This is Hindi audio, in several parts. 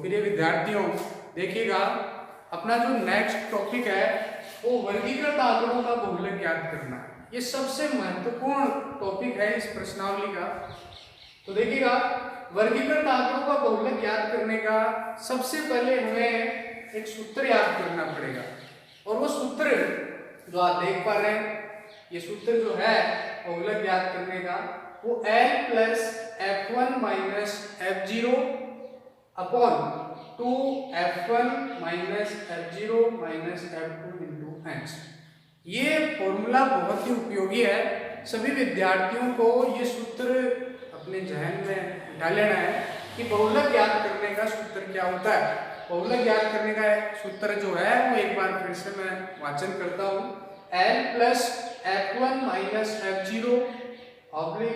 प्रिय विद्यार्थियों, देखिएगा अपना जो नेक्स्ट टॉपिक है वो वर्गीकृत आंकड़ों का बहुलक ज्ञात करना है। ये सबसे महत्वपूर्ण टॉपिक है इस प्रश्नावली का। तो देखिएगा वर्गीकृत आंकड़ों का बहुलक ज्ञात करने का सबसे पहले हमें एक सूत्र याद करना पड़ेगा, और वो सूत्र जो आप देख पा रहे हैं, ये सूत्र जो है बहुलक ज्ञात करने का वो L plus F1 minus F0 upon 2F1 minus F0 minus F2 into H। ये फॉर्मूला बहुत ही उपयोगी है। सभी विद्यार्थियों को ये सूत्र अपने जहन में बिठा लेना है कि बहुलक ज्ञात करने का सूत्र क्या होता है। बहुलक ज्ञात करने का सूत्र जो है वो एक बार फिर से मैं वाचन करता हूँ। L plus F1 minus F0 oblique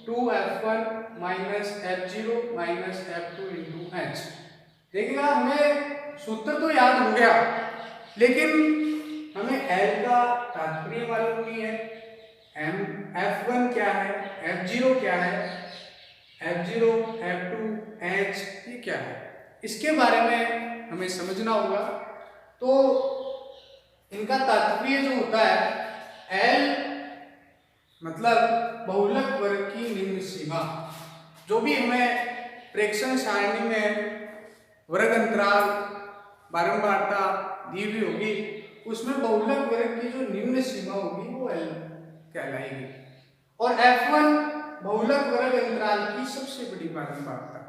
2F1 minus F0 minus F2 into H। देखिएगा हमें सूत्र तो याद हो गया, लेकिन हमें L का तात्पर्य मालूम नहीं है। F1 क्या है, F0 क्या है, F0 F2 H ये क्या है, इसके बारे में हमें समझना होगा। तो इनका तात्पर्य जो होता है L मतलब बहुलक वर्ग की निम्न सीमा। जो भी हमें प्रेक्षण सारणी में वर्ग अंतराल बारंबारता दी हुई होगी, उसमें बहुलक वर्ग की जो निम्न सीमा होगी वो L कहलाएगी। और F1 बहुलक वर्ग अंतराल की सबसे बड़ी बारंबारता।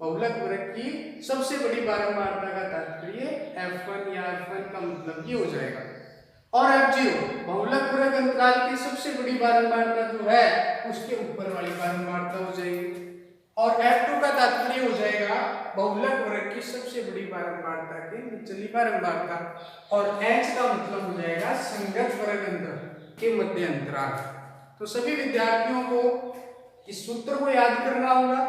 बहुलक वर्ग की सबसे बड़ी बारंबारता का तात्पर्य F1 या F1 का मतलब ये हो जाएगा। और F0 बहुलक वर्ग अंतराल की सबसे बड़ी बारंबारता जो है उसके ऊपर वाली बारंबारता हो जाएगी। और F2 का तात्पर्य हो जाएगा बहुलक वर्ग की सबसे बड़ी बारंबारता की निचली बारंबारता। और H का मतलब हो जाएगा संगत वर्ग अंतर के मध्य अंतराल। तो सभी विद्यार्थियों को इस सूत्र को याद करना होगा।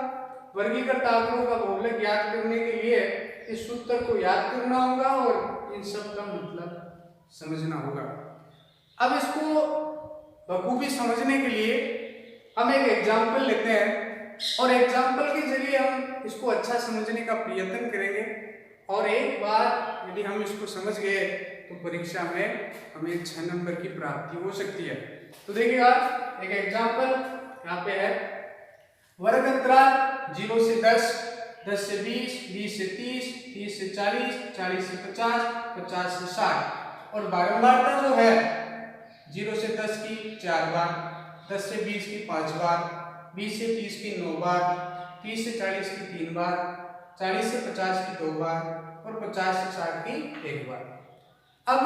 वर्गीकृत आंकड़ों का बहुलक ज्ञात करने के लिए इस सूत्र को याद करना होगा और इन सब का मतलब समझना होगा। अब इसको बखूबी समझने के लिए हम एक एग्जाम्पल लेते हैं, और एग्जाम्पल के जरिए हम इसको अच्छा समझने का प्रयत्न करेंगे। और एक बार यदि हम इसको समझ गए तो परीक्षा में हमें 6 नंबर की प्राप्ति हो सकती है। तो देखिएगा एक एग्जाम्पल यहाँ पे है। वर्ग अंतराल 0 से 10, 10 से 20, 20 से 30, 30 से 40, 40 से 50, 50 से 60। और बारंबारता जो है 0 से 10 की 4 बार, 10 से 20 की 5 बार, 20 से 30 की 9 बार, 30 से 40 की 3 बार, 40 से 50 की 2 बार और 50 से 60 की 1 बार। अब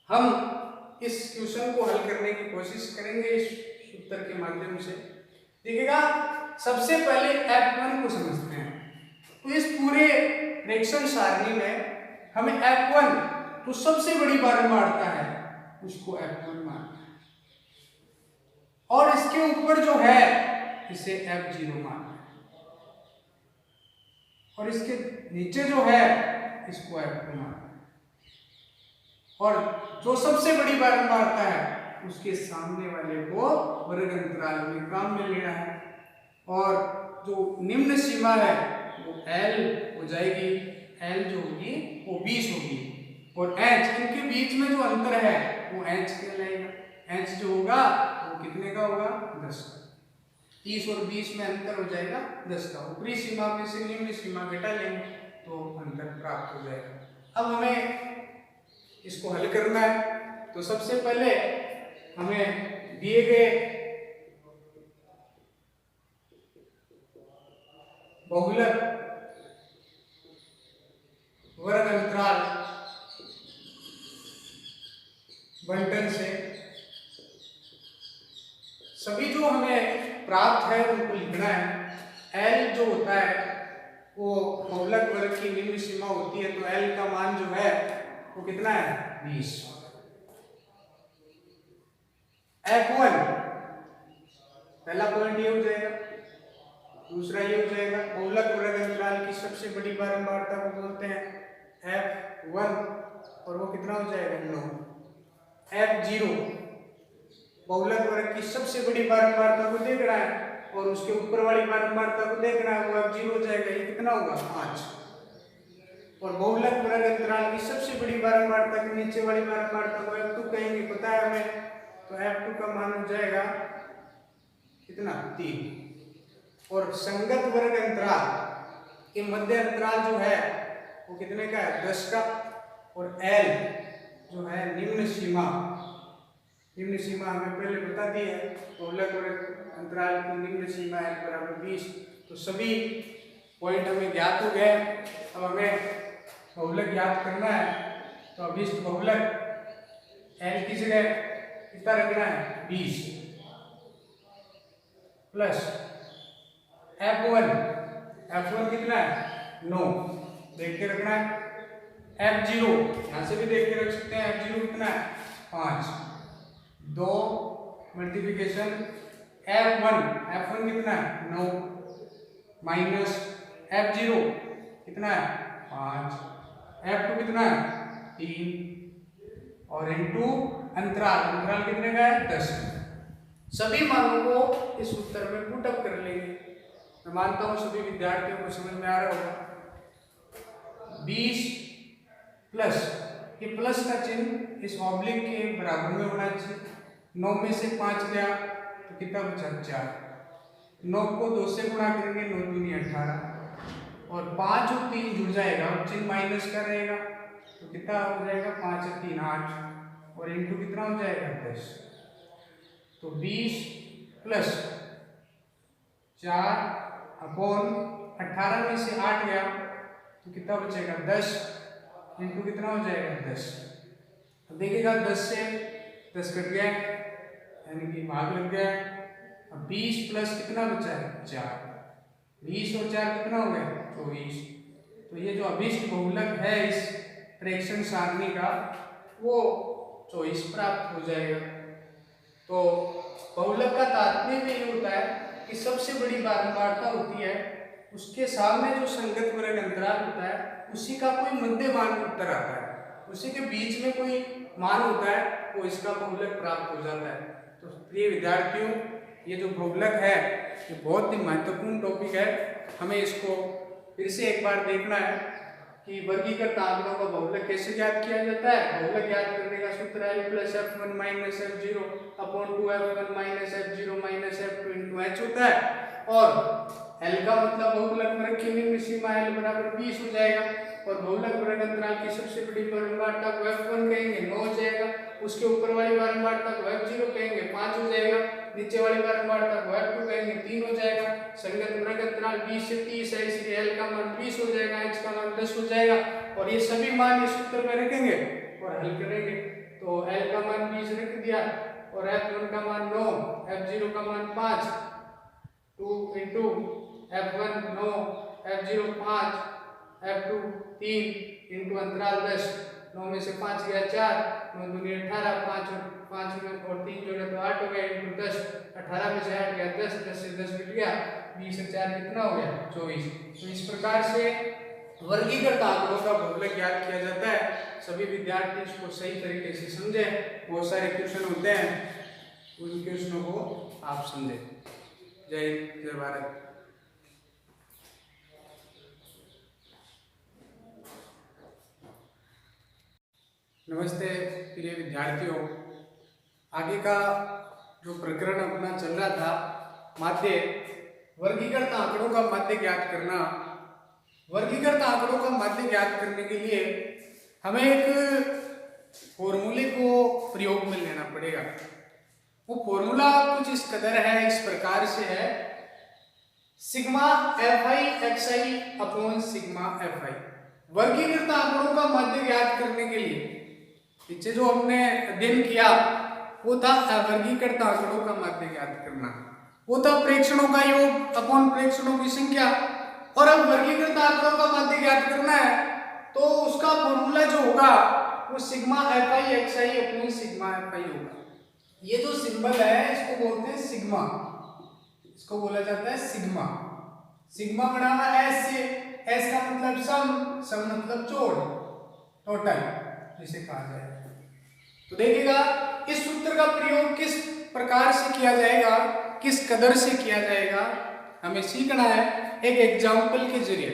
हम इस क्वेश्चन को हल करने की कोशिश करेंगे इस सूत्र के माध्यम से। देखिएगा सबसे पहले F1 को समझते हैं। तो इस पूरे प्रेक्षण सारणी में हमें F1 तो सबसे बड़ी बारंबारता है उसको F1 मानना है, और इसके ऊपर जो है इसे F0 मानना है, और इसके नीचे जो है इसको F2 मानना है, और जो सबसे बड़ी बारंबारता है उसके सामने वाले को वर्ग अंतराल में काम में लेना है। और जो निम्न सीमा है वो L हो जाएगी, L जो होगी वो 20 होगी, और H इनके बीच में जो अंतर है वो H कहलाएगा। H जो होगा वो कितने का होगा, 10 का। 30 और 20 में अंतर हो जाएगा 10 का। ऊपरी सीमा में से निम्न सीमा घटा लेंगे तो अंतर प्राप्त हो जाएगा। अब हमें इसको हल करना है। तो सबसे पहले हमें दिए गए बहुलक वर्ग अंतराल बंटन से सभी जो हमें प्राप्त है उनको लिखना है। L जो होता है वो बहुलक वर्ग की निम्न सीमा होती है, तो L का मान जो है वो कितना है, 20। F1 पहला पॉइंट ये हो जाएगा, दूसरा ये हो जाएगा बहुलक वर्ग अंतराल की सबसे बड़ी बारंबारता को बोलते हैं F1, और वो कितना हो जाएगा, 9। F0 बहुलक वर्ग की सबसे बड़ी बारंबारता को देख रहा है, और उसके ऊपर वाली बारंबारता को देखना है, वो अब 0 हो जाएगा। ये कितना होगा 5। और बहुलक वर्ग अंतराल की सबसे बड़ी बारंबारता के नीचे वाली बारंबारता को f2 कहेंगे, पता है हमें। तो f2 का मान हो जाएगा कितना 3। और संगत वर्ग अंतराल के मध्य अंतराल जो है वो कितने का है 10 का। और L जो है निम्न सीमा हमें पहले बता दी है। बहुलक वर्ग अंतराल की निम्न सीमा है बराबर 20। तो सभी पॉइंट हमें ज्ञात हो गए। अब हमें बहुलक ज्ञात करना है। तो अभिष्ट बहुलक L की जगह कितना रखना है 20 प्लस F1 कितना है 9 देख के रखना है। F0 यहाँ से भी देख के रख सकते हैं। F0 कितना है 5। 2 मल्टीप्लिकेशन F1 कितना है 9 माइनस F0 कितना है 5। F2 कितना है 3 और इनटू अंतराल कितने का है 10। सभी मानों को इस उत्तर में पुट अप कर लेंगे। मैं मानता हूं सभी विद्यार्थियों को समझ में आ रहा होगा। 20 प्लस ये प्लस का चिन्ह इस ऑब्लिक के बराबर में होना चाहिए। 9 में से 5 गया तो कितना बचा 4। 9 को 2 से गुणा करेंगे 9 दूनी 18 और 5 और 3 जुड़ जाएगा और चिन्ह माइनस का रहेगा तो कितना हो जाएगा 5 और 3 8 और इनटू कितना हो जाएगा 10। तो 20 प्लस 4 अपॉन 18 में से 8 गया तो कितना बचेगा 10 इनटू कितना हो जाएगा 10। अब देखिएगा 10 से 10 कट गया यानी कि भाग लग गया। अब 20 प्लस कितना बचा है 4। 20 और 4 कितना हो गया 24। तो ये जो अभिष्ट बहुलक है इस प्रेक्षण सारणी का वो 24 प्राप्त हो जाएगा। तो बहुलक का तात्पर्य ये होता है कि सबसे बड़ी बारंबारता होती है उसके सामने जो संगत वर्ग अंतराल होता है उसी का कोई मध्य मान उत्तर आता है, उसी के बीच में कोई मान होता है वो इसका बहुलक प्राप्त हो जाता है। तो प्रिय विद्यार्थियों ये जो बहुलक है ये बहुत ही महत्वपूर्ण टॉपिक है। हमें इसको फिर से एक बार देखना है कि वर्गीकृत आंकड़ों का बहुलक कैसे ज्ञात किया जाता है। बहुलक ज्ञात करने का सूत्र है plus F1 minus F0 upon 2F1 minus F0 minus F2 into H होता है। और L का मतलब बहुलक वर्ग की निम्न सीमा L बराबर 20 हो जाएगा। और बहुलक वर्ग अंतराल की सबसे बड़ी बारंबारता को F1 कहेंगे 9 हो जाएगा। उसके ऊपर वाली बारंबारता को F0 कहेंगे 5 हो जाएगा। नीचे वाली बारंबारता को F2 कहेंगे 3 हो जाएगा। संगत वर्ग अंतराल 20 से 30 है इसलिए L का मान 20 हो जाएगा, H का मान 10 हो जाएगा। और ये सभी मान इस सूत्र में रखेंगे और हल करेंगे। तो L का मान 20 रख दिया और F1 का मान 9, F0 का मान 5, 2 into F1 9, F0 5, F2 3 into अंतराल 10। 9 में से 5 गया 4, 9 दूनी 18, 5 में और 3 जोड़े तो 8 हो गया इंटू 10। 18 में से 8 गया 10, 10 से 10 मिट गया, 20 से 4 कितना हो गया 24। तो इस प्रकार से वर्गीकृत आंकड़ों का बहुलक ज्ञात किया जाता है। सभी विद्यार्थी इसको सही तरीके से समझे। बहुत सारे क्वेश्चन होते हैं उन क्वेश्चनों को आप समझे। जय हिंद जय भारत। नमस्ते प्रिय विद्यार्थियों, आगे का जो प्रकरण अपना चल रहा था माध्य वर्गीकृत आंकड़ों का माध्य ज्ञात करना। वर्गीकृत आंकड़ों का माध्य ज्ञात करने के लिए हमें एक फॉर्मूले को प्रयोग में लेना पड़ेगा। वो फॉर्मूला कुछ इस कदर है, इस प्रकार से है sigma fi xi upon sigma fi। वर्गीकृत आंकड़ों का माध्य ज्ञात करने के लिए पीछे जो हमने अध्ययन किया वो था अवर्गीकृत आंकड़ों का माध्य ज्ञात करना, वो था प्रेक्षणों का योग अपॉन प्रेक्षणों की संख्या। और अब वर्गीकृत आंकड़ों का माध्य ज्ञात करना है तो उसका फॉर्मूला जो होगा वो sigma fi xi upon sigma fi होगा। ये जो सिंबल है इसको बोलते हैं सिग्मा, इसको बोला जाता है सिग्मा। सिग्मा बना हुआ S से, S का मतलब सम मतलब जोड़, टोटल जिसे कहा जाए। तो देखिएगा इस सूत्र का प्रयोग किस प्रकार से किया जाएगा, किस कदर से किया जाएगा, हमें सीखना है एक एग्जाम्पल के जरिए।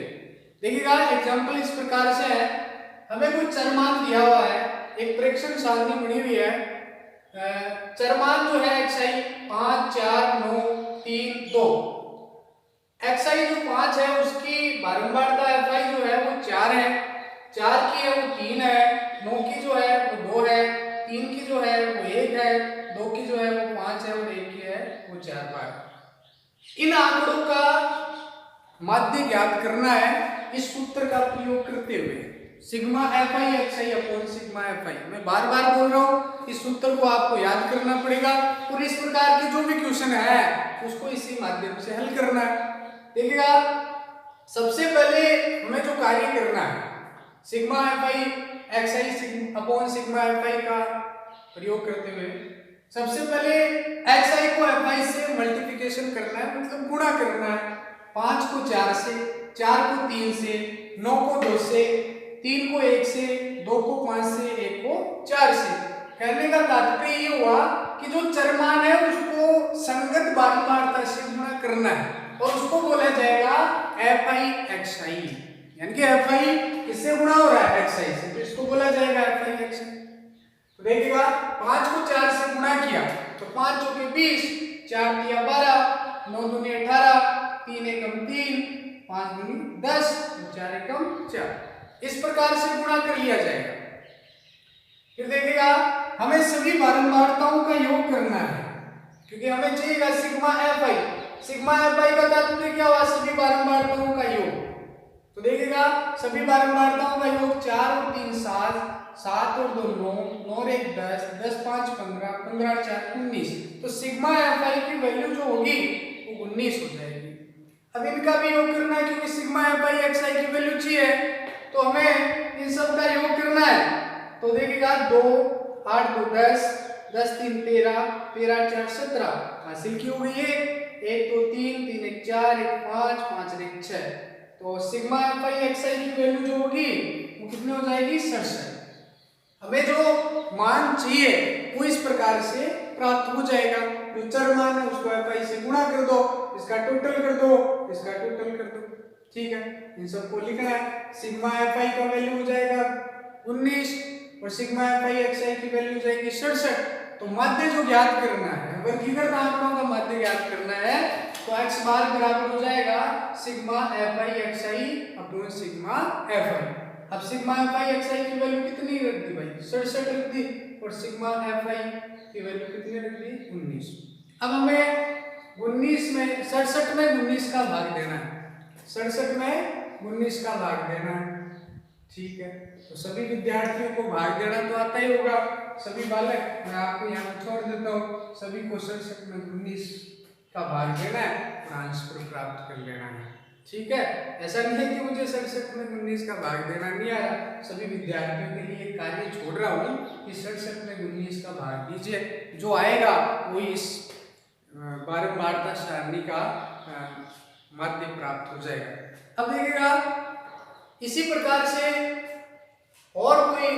देखिएगा एग्जाम्पल इस प्रकार से है, हमें कुछ चरमान दिया हुआ है, एक प्रेक्षण सारणी बनी हुई है, चरमान जो है xi 5 4 9 3 2, xi जो 5 है उसकी बारंबारता fi जो है वो 4 है, 4 की है वो 3 है, 9 की जो है वो 2 है, 3 की जो है वो 1 है, 2 की जो है वो 5 है और 1 की है वो 4 बार। इन आंकड़ों का माध्य ज्ञात करना है इस सूत्र का प्रयोग करते हुए, sigma fi xi upon sigma fi। मैं बार बार बोल रहा हूँ, इस सूत्र को आपको याद करना पड़ेगा और इस प्रकार की जो भी क्वेश्चन है उसको इसी माध्यम से हल करना है। देखिएगा सबसे पहले हमें जो कार्य करना है, sigma fi xi upon sigma fi का प्रयोग करते हुए सबसे पहले xi को fi से मल्टीप्लिकेशन करना है, मतलब गुणा करना है। 5 को 4 से, 4 को 3 से, 9 को 2 से, 3 को 1 से, 2 को 5 से, 1 को 4 से। कहने का तात्पर्य ये हुआ कि जो चरमान है उसको संगत बारंबारता से गुणा करना है और उसको बोला जाएगा fi xi, यानी कि fi किससे गुणा हो रहा है xi से, तो इसको बोला जाएगा fi xi। तो देखिएगा 5 को 4 से गुणा किया तो 5 चौके 20, 4 दिया 12, 9 दूनी 18, 3 एकम 3, 5 दूनी 10, 4 एकम 4। इस प्रकार से गुणा कर लिया जाएगा। फिर देखिएगा हमें सभी बारंबारताओं का योग करना है, क्योंकि हमें चाहिएगा सिग्मा fi। सिग्मा fi का तात्पर्य क्या हुआ, सभी बारंबारताओं का योग। तो देखिएगा सभी बारंबारताओं का योग 4 और 3 7, 7 और 2 9, 9 और 1 10, 10 5 15, 15 4 19। तो सिग्मा fi की वैल्यू जो होगी वो 19 हो जाएगी। अब इनका भी योग करना है, क्योंकि सिग्मा fi xi की वैल्यू चाहिए, तो हमें इन सब का योग करना है। तो देखिएगा 2 8 2 10, 10 3 13, 13 4 17 हासिल की हो गई है। 1 2 3, 3 1 4, 1 5, 5 1 6। तो सिग्मा fi xi की वैल्यू जो होगी वो कितनी हो जाएगी, 67। हमें जो मान चाहिए वो इस प्रकार से प्राप्त हो जाएगा। जो चर मान है उसको fi से गुणा कर दो, इसका टोटल कर दो, इसका टोटल कर दो, ठीक है। इन सबको लिखना है। सिग्मा fi का वैल्यू हो जाएगा 19 और सिग्मा fi xi की वैल्यू हो जाएगी 67। तो माध्य जो ज्ञात करना है, वर्गीकृत आंकड़ों का माध्य ज्ञात करना है, तो x बार बराबर हो जाएगा sigma fi xi upon sigma fi। अब सिग्मा fi xi की वैल्यू कितनी रख दी भाई, 67 रख दी, और सिग्मा fi की वैल्यू कितनी रख दी, 19। अब हमें 19 में 67 में 19 का भाग देना है, 67 में 19 का भाग देना है, ठीक है। तो सभी विद्यार्थियों को भाग देना तो आता ही होगा, सभी बालक, मैं आपको यहाँ पर छोड़ देता हूँ, सभी को 67 में 19 का भाग देना है और आंसर प्राप्त कर लेना है, ठीक है। ऐसा नहीं है कि मुझे 67 में 19 का भाग देना नहीं आ रहा, सभी विद्यार्थियों के लिए कार्य छोड़ रहा हूँ कि 67 में 19 का भाग दीजिए, जो आएगा वो इस बारंबारता सारणी का माध्य प्राप्त हो जाएगा। अब देखिएगा इसी प्रकार से और कोई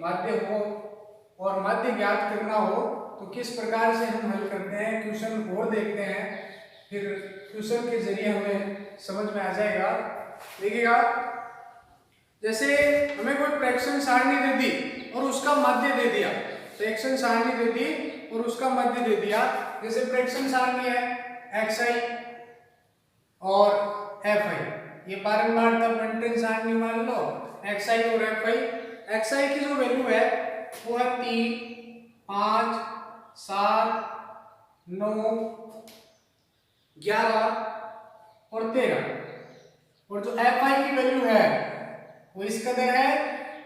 माध्य हो और माध्य ज्ञात करना हो तो किस प्रकार से हम हल करते हैं, क्वेश्चन और देखते हैं, फिर क्वेश्चन के जरिए हमें समझ में आ जाएगा। देखिएगा जैसे हमें कोई प्रेक्षण सारणी दे दी और उसका माध्य दे दिया, प्रेक्षण सारणी दे दी और उसका माध्य दे दिया। जैसे प्रेक्षण सारणी है xi और fi, ये बारंबारता बंटन सारणी मान लो xi और fi। xi की जो वैल्यू है वो है 3 5 7 9 11 और 13, और जो fi की वैल्यू है वो इस कदर है,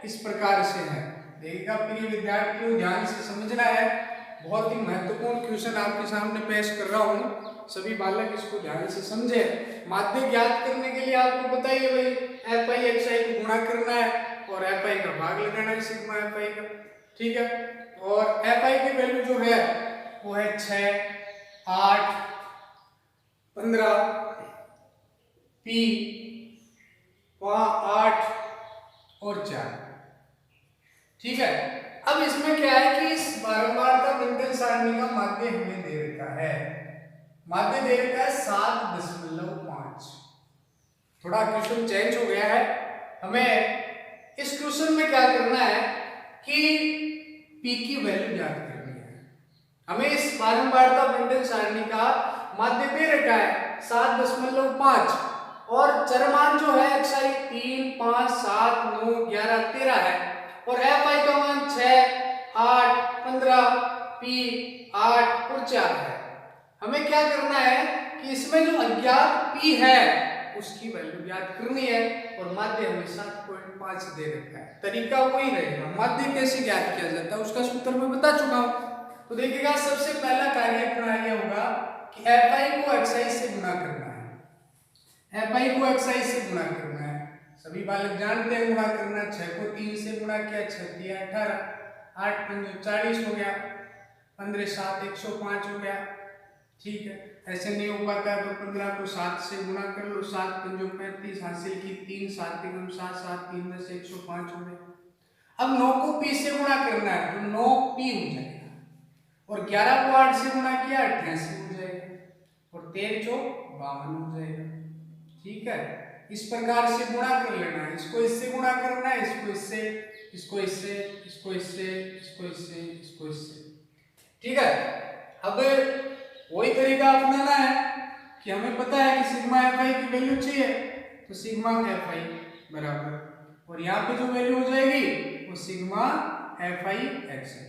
इस प्रकार से है। देखिएगा प्रिय विद्यार्थियों ध्यान से समझना है, बहुत ही महत्वपूर्ण क्वेश्चन आपके सामने पेश कर रहा हूँ, सभी बालक इसको ध्यान से समझे। माध्य ज्ञात करने के लिए आपको बताइए भाई fi xi को गुणा करना है और fi का भाग लगाना है सिग्मा fi का, ठीक है। और fi की वैल्यू जो है वो है 6 8 15 p 8 और 4, ठीक है। अब इसमें क्या है कि इस बारंबारता बंटन सारणी का माध्य हमें दे रखा है, माध्य दे रखा है 7.5। थोड़ा क्वेश्चन चेंज हो गया है। हमें इस क्वेश्चन में क्या करना है कि p की वैल्यू ज्ञात करनी है। हमें इस बारंबारता बंटन सारणी का माध्य दे रखा है 7.5 और चरमान जो है xi 3, 5, 7, 9, 11, 13 है और fi का मान 6, 8, 15, p 8 और 4 है। हमें क्या करना है कि इसमें जो अज्ञात p है उसकी वैल्यू ज्ञात करनी है और माध्य हमें 7.5 दे रखा है। तरीका वही रहेगा। माध्य कैसे ज्ञात किया जाता है उसका सूत्र मैं बता चुका हूं। तो देखिएगा सबसे पहला कार्य अपना यह होगा कि fi को xi से गुणा करना है। fi को xi से गुणा करना है। सभी बालक जानते हैं गुणा करना। 6 को 3 से गुणा किया, 6 3 18, 8 5 40 हो गया, 15 7 105 हो गया। ठीक है, ऐसे नहीं हो पाता तो 15 को 7 से गुणा कर लो, 7 5 35 हासिल की 3, 7 3 7 7 3 10 105 हो गया। अब 9 को p से गुणा करना है तो 9p हो जाएगा और 11 को 8 से गुणा किया 88 हो जाएगा और 13 चौक 52 हो जाएगा। ठीक है, इस प्रकार से गुणा कर लेना है। इसको इससे गुणा करना है, इसको इससे, इसको इससे, इसको इससे, इसको इससे, इसको इससे। ठीक है, अब वही तरीका अपनाना है कि हमें पता है कि सिग्मा fi की वैल्यू चाहिए तो सिग्मा fi बराबर और यहाँ पे जो वैल्यू हो जाएगी वो सिग्मा fi x है।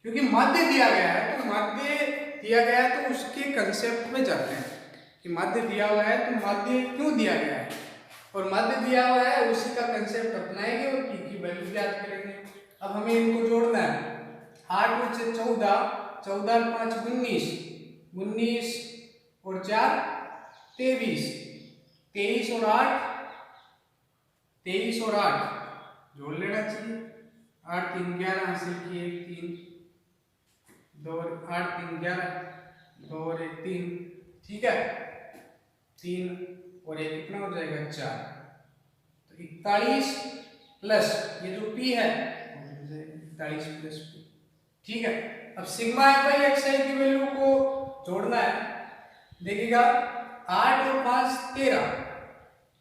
क्योंकि माध्य दिया गया है तो माध्य दिया गया है तो उसके कंसेप्ट में जाते हैं कि माध्य दिया हुआ है तो माध्य क्यों दिया गया है और माध्य दिया हुआ है उसी का कंसेप्ट अपनाएंगे और p की वैल्यू ज्ञात करेंगे। अब हमें इनको जोड़ना है। 8 और 6 14, 14 और 5 19, 19 और 4 23, 23 और 8 23 और 8 जोड़ लेना चाहिए। 8 3 11 हासिल किए 3 2 8 3 11 2 और 1 3। ठीक है, 3 और 1 कितना हो जाएगा 4। तो 41 प्लस ये जो p है 41 प्लस p। ठीक है, अब सिग्मा fi xi की वैल्यू को जोड़ना है। देखिएगा 8 और 5 13,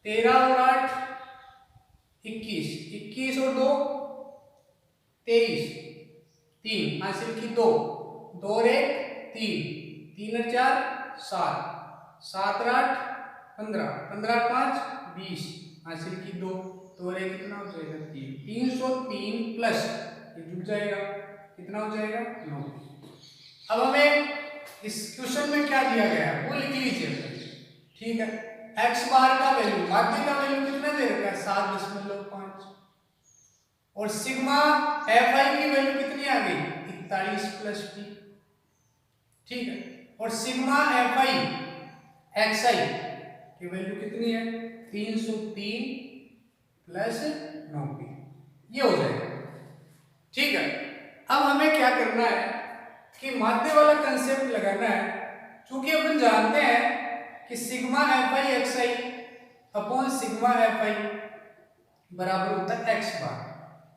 13 और 8 21, 21 और 2 23, 3 हासिल की 2, 2 और 1 3, 3 और 4 7, 7 और 8 15, 15 और 5 20 हासिल की 2, 2 और 1 कितना हो जाएगा 3, 303 प्लस ये जुड़ जाएगा कितना हो जाएगा 9। अब हमें इस क्वेश्चन में क्या दिया गया है वो लिख लीजिए। ठीक है, x बार का वैल्यू माध्य का वैल्यू कितना दे रखा है 7.5 और सिग्मा fi की वैल्यू कितनी आ गई 41 प्लस p। ठीक है, और सिग्मा fi xi की वैल्यू कितनी है 303 प्लस 9p, ये हो जाएगा। ठीक है, अब हमें क्या करना है कि माध्य वाला कंसेप्ट लगाना है। क्योंकि अपन जानते हैं कि sigma fi xi upon sigma fi बराबर होता है x बार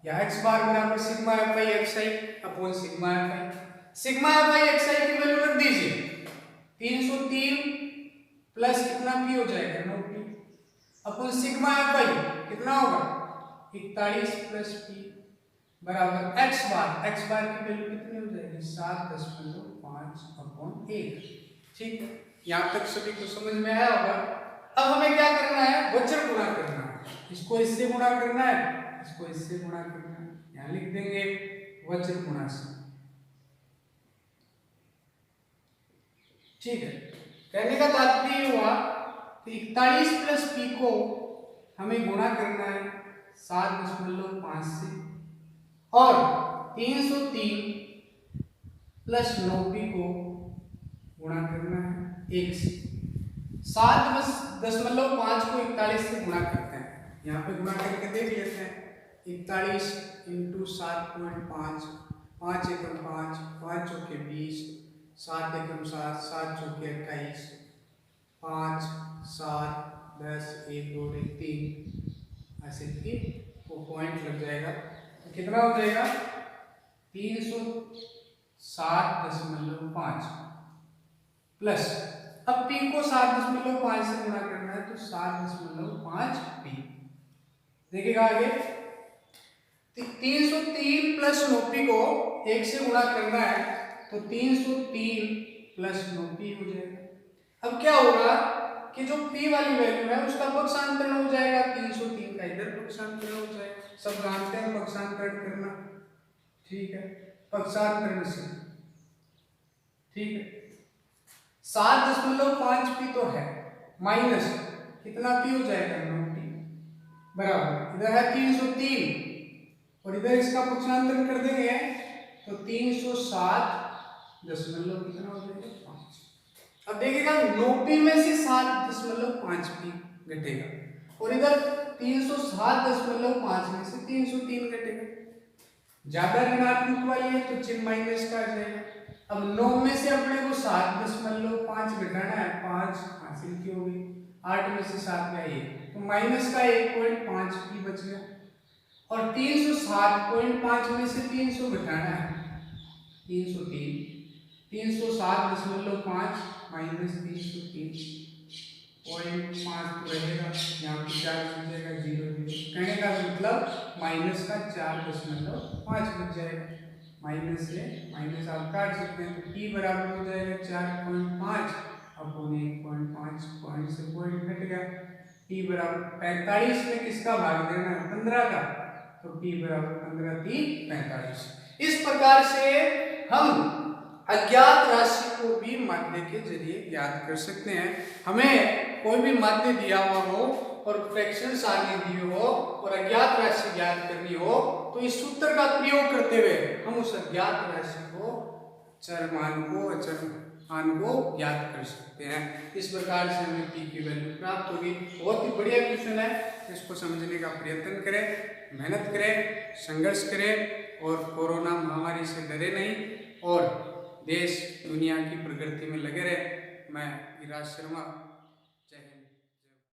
या x बार बराबर sigma fi xi upon sigma fi। Sigma fi xi की वैल्यू रख दीजिए 303 प्लस कितना p हो जाएगा 9p अपॉन सिग्मा fi कितना होगा 41 प्लस p बराबर x बार की वैल्यू कितनी हो जाएगी 7.5 अपॉन 1। ठीक है, यहाँ तक सभी को समझ में आया होगा। अब हमें क्या करना है वज्र गुणा करना है। इसको इससे गुणा करना है, इसको इससे गुणा करना है। यहाँ लिख देंगे वज्र गुणा से। ठीक है, कहने का तात्पर्य हुआ कि 41 प्लस p को हमें गुणा करना है 7.5 से और 303 प्लस 9p को गुणा करना है 1 से। 7.5 को 41 से गुणा करते हैं। यहाँ पे गुणा करके देख लेते हैं 41 इंटू 7.5, 5 एकम 5, 5 चौके 20, 7 एकम 7, 7 चौके 28, 5 7 10 1 2 1 3 ऐसे कि वो पॉइंट लग जाएगा। तो कितना हो जाएगा 307.5 प्लस, अब p को 7.5 से गुणा करना है तो 7.5 p। देखिएगा आगे 303 प्लस 9p को 1 से गुणा करना है तो 303 प्लस 9p हो जाएगा। अब क्या होगा कि जो p वाली वैल्यू है उसका पक्षांतरण हो जाएगा, 303 का इधर पक्षांतरण हो जाएगा। सब जानते हैं पक्षांतरण करना, ठीक है, पक्षांतरण से, ठीक है। 7.5p तो है, माइनस कितना p हो जाएगा, 9p बराबर, इधर है 303 और इधर इसका पक्षांतरण कर देंगे तो 307 कितना हो जाएगा, 5। अब देखिएगा 9p में से 7.5p घटेगा और इधर 307.5 में से 303 घटेगा। ज्यादा ऋणात्मक वाली है तो चिन्ह माइनस का आ जाएगा। अब 9 में से अपने को 7.5 घटाना है, 5 हासिल की होगी, 8 में से 7 गया 1 तो माइनस का 1.5p बच गया। और 307.5 में से 300 घटाना है, 303, 307.5 माइनस 303.5 तो रहेगा, यहाँ पे 4 बच जाएगा, 0 0, कहने का मतलब माइनस का 4.5 बच जाएगा। माइनस से माइनस आप काट सकते हैं तो p बराबर हो जाएगा 4.5 अपॉन 1.5, पॉइंट से पॉइंट घट गया। p बराबर 45 में किसका भाग देना है, 15 का, तो p बराबर 15 3 45। इस प्रकार से हम अज्ञात राशि को भी माध्य के जरिए ज्ञात कर सकते हैं। हमें कोई भी माध्य दिया हुआ हो और फ्रैक्शन सारणी दी हो और अज्ञात राशि ज्ञात करनी हो तो इस सूत्र का प्रयोग करते हुए हम उस अज्ञात राशि को, चर मान को, अचर मान को ज्ञात कर सकते हैं। इस प्रकार से हमें p की वैल्यू प्राप्त होगी। बहुत ही बढ़िया क्वेश्चन है, इसको समझने का प्रयत्न करें, मेहनत करें, संघर्ष करें और कोरोना महामारी से डरे नहीं और देश दुनिया की प्रगति में लगे रहे। मैं विराज शर्मा